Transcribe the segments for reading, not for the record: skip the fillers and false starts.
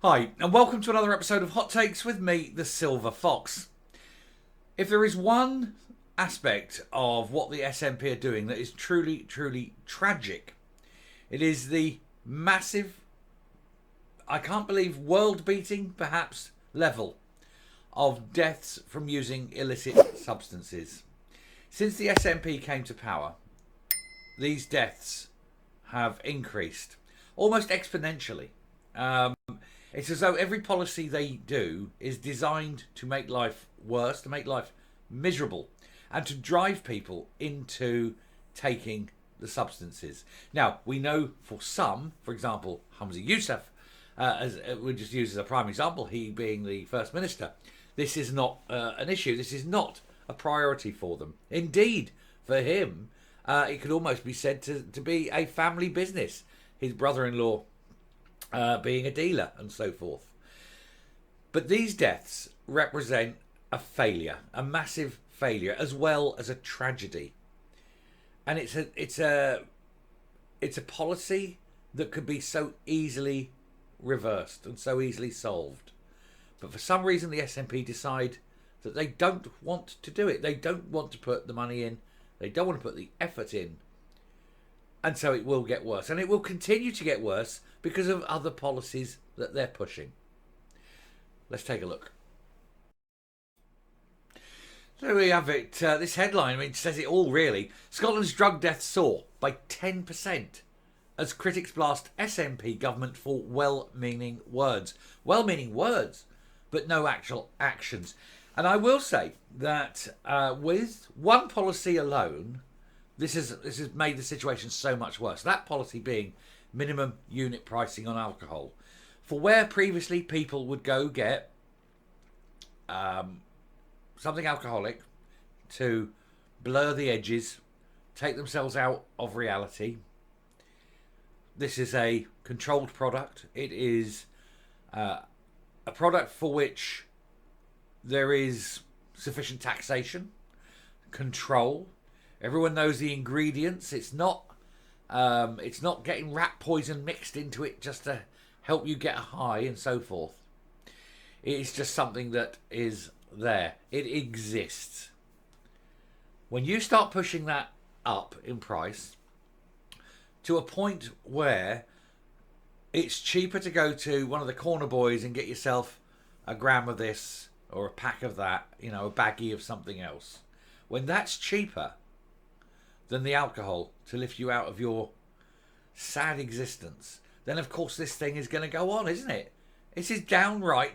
Hi, and welcome to another episode of Hot Takes with me, the Silver Fox. If there is one aspect of what the SNP are doing that is truly, truly tragic, it is the massive, I can't believe, world-beating, perhaps, level of deaths from using illicit substances. Since the SNP came to power, these deaths have increased almost exponentially. It's as though every policy they do is designed to make life worse, to make life miserable, and to drive people into taking the substances. Now, we know for some, for example, Hamza Yousaf, as we just use as a prime example, he being the First Minister, this is not an issue. This is not a priority for them. Indeed, for him, it could almost be said to be a family business. His brother-in-law being a dealer and so forth. But these deaths represent a failure, a massive failure, as well as a tragedy. And it's a policy that could be so easily reversed and so easily solved. But for some reason, the SNP decide that they don't want to do it. They don't want to put the money in. They don't want to put the effort in. And so it will get worse. And it will continue to get worse because of other policies that they're pushing. Let's take a look. So we have it. This headline, says it all really. Scotland's drug deaths soar by 10% as critics blast SNP government for well-meaning words. Well-meaning words, but no actual actions. And I will say that with one policy alone, this has made the situation so much worse. That policy being minimum unit pricing on alcohol. For where previously people would go get something alcoholic to blur the edges, take themselves out of reality. This is a controlled product. It is a product for which there is sufficient taxation, control. Everyone knows the ingredients. It's not getting rat poison mixed into it just to help you get a high and so forth. It's just something that is there. It exists. When you start pushing that up in price to a point where it's cheaper to go to one of the corner boys and get yourself a gram of this or a pack of that, a baggie of something else. When that's cheaper than the alcohol to lift you out of your sad existence, then of course this thing is going to go on, isn't it? This is downright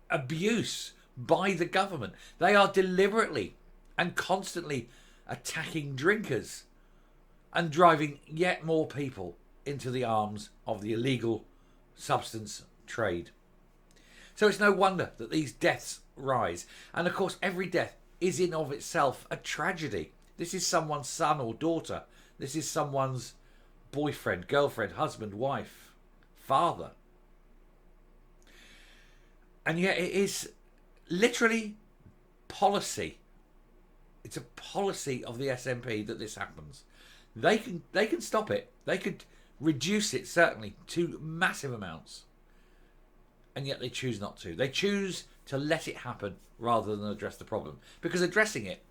abuse by the government. They are deliberately and constantly attacking drinkers and driving yet more people into the arms of the illegal substance trade. So it's no wonder that these deaths rise. And of course every death is in of itself a tragedy. This is someone's son or daughter. This is someone's boyfriend, girlfriend, husband, wife, father. And yet it is literally policy. It's a policy of the SNP that this happens. They can stop it. They could reduce it, certainly, to massive amounts. And yet they choose not to. They choose to let it happen rather than address the problem. Because addressing it,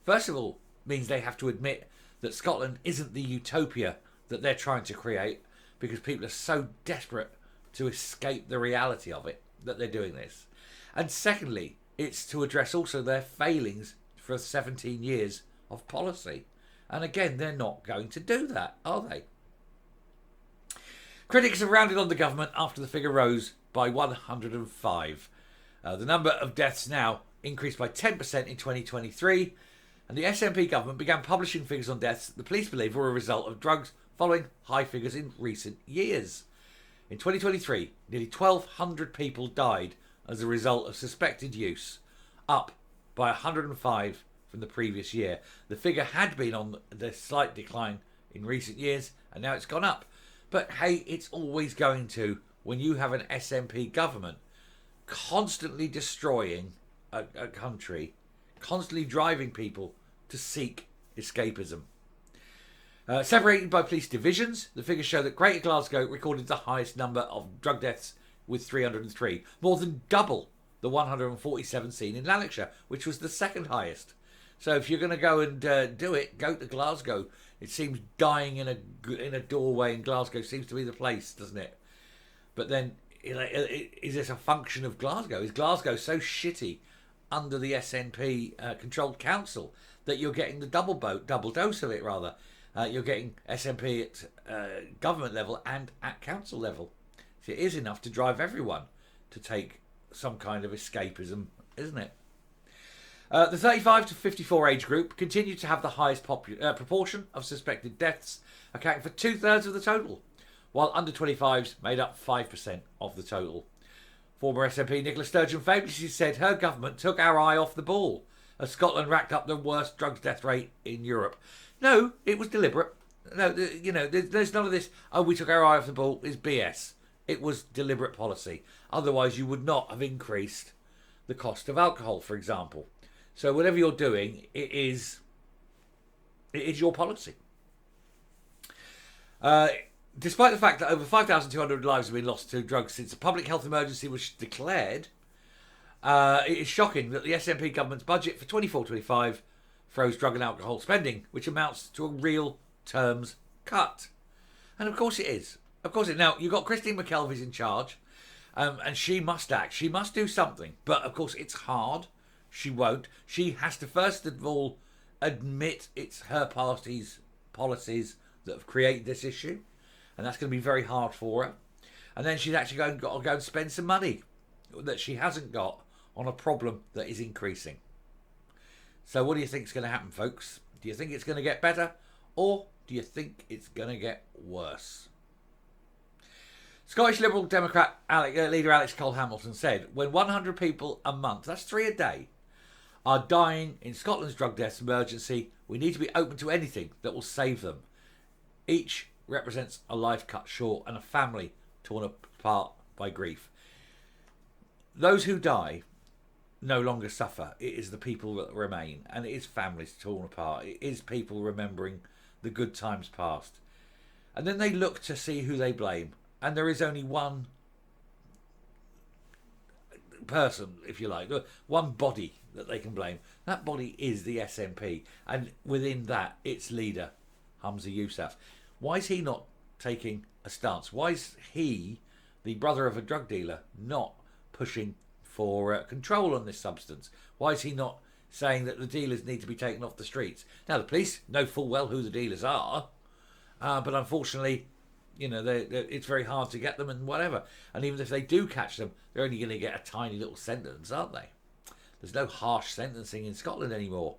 first of all, means they have to admit that Scotland isn't the utopia that they're trying to create, because people are so desperate to escape the reality of it that they're doing this. And secondly, it's to address also their failings for 17 years of policy. And again, they're not going to do that, are they? Critics have rounded on the government after the figure rose by 105. The number of deaths now increased by 10% in 2023. And the SNP government began publishing figures on deaths the police believe were a result of drugs following high figures in recent years. In 2023, nearly 1,200 people died as a result of suspected use, up by 105 from the previous year. The figure had been on the slight decline in recent years, and now it's gone up. But hey, it's always going to when you have an SNP government constantly destroying a country, constantly driving people to seek escapism. Separated by police divisions, the figures show that Greater Glasgow recorded the highest number of drug deaths with 303, more than double the 147 seen in Lanarkshire, which was the second highest. So if you're going to go and do it, go to Glasgow. It seems dying in a doorway in Glasgow seems to be the place, doesn't it? But then, is this a function of Glasgow? Is Glasgow so shitty under the SNP controlled council that you're getting the double dose of it, rather? You're getting SNP at government level and at council level. So it is enough to drive everyone to take some kind of escapism, isn't it? The 35 to 54 age group continued to have the highest proportion of suspected deaths, accounting for 2/3 of the total, while under 25s made up 5% of the total. Former SNP Nicola Sturgeon famously said her government took our eye off the ball as Scotland racked up the worst drugs death rate in Europe. No, it was deliberate. No, there's none of this, oh, we took our eye off the ball, is BS. It was deliberate policy. Otherwise, you would not have increased the cost of alcohol, for example. So whatever you're doing, it is your policy. Despite the fact that over 5,200 lives have been lost to drugs since a public health emergency was declared, it is shocking that the SNP government's budget for 24-25 froze drug and alcohol spending, which amounts to a real terms cut. And of course it is. Of course it. Now, you've got Christine McKelvey's in charge, and she must act. She must do something. But of course it's hard. She won't. She has to first of all admit it's her party's policies that have created this issue. And that's going to be very hard for her. And then she's actually got to go and spend some money that she hasn't got on a problem that is increasing. So what do you think is going to happen, folks? Do you think it's going to get better? Or do you think it's going to get worse? Scottish Liberal Democrat leader Alex Cole-Hamilton said, when 100 people a month, that's 3 a day, are dying in Scotland's drug death emergency, we need to be open to anything that will save them. Each represents a life cut short and a family torn apart by grief. Those who die no longer suffer. It is the people that remain, and it is families torn apart. It is people remembering the good times past. And then they look to see who they blame. And there is only one person, if you like, one body that they can blame. That body is the SNP. And within that, its leader, Humza Yousaf. Why is he not taking a stance? Why is he, the brother of a drug dealer, not pushing for control on this substance? Why is he not saying that the dealers need to be taken off the streets? Now, the police know full well who the dealers are, but unfortunately, it's very hard to get them and whatever. And even if they do catch them, they're only going to get a tiny little sentence, aren't they? There's no harsh sentencing in Scotland anymore.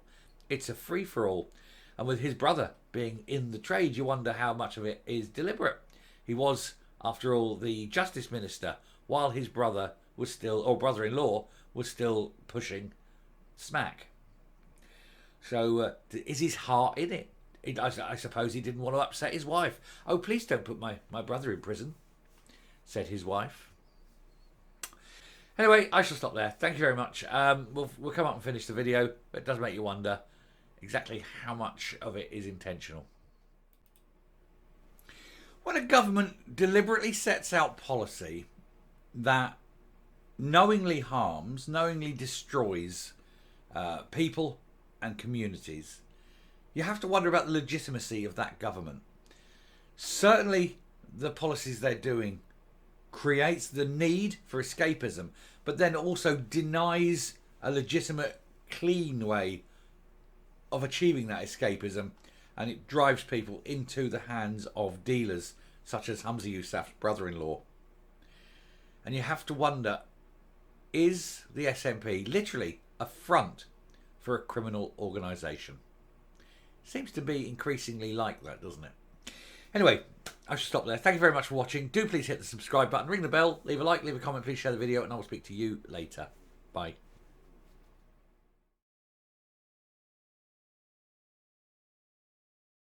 It's a free-for-all. And with his brother being in the trade, you wonder how much of it is deliberate. He was, after all, the Justice Minister, while his brother was still, or brother-in-law, was still pushing smack. So is his heart in it? I suppose he didn't want to upset his wife. Oh, please don't put my brother in prison, said his wife. Anyway, I shall stop there. Thank you very much. We'll come up and finish the video, but it does make you wonder exactly how much of it is intentional. When a government deliberately sets out policy that knowingly harms, knowingly destroys people and communities, you have to wonder about the legitimacy of that government. Certainly, the policies they're doing creates the need for escapism, but then also denies a legitimate, clean way of achieving that escapism, and it drives people into the hands of dealers such as Humza Yousaf's brother-in-law. And you have to wonder, is the SNP literally a front for a criminal organisation? Seems to be increasingly like that, doesn't it? Anyway, I should stop there. Thank you very much for watching. Do please hit the subscribe button, ring the bell, leave a like, leave a comment, please share the video, and I will speak to you later. Bye.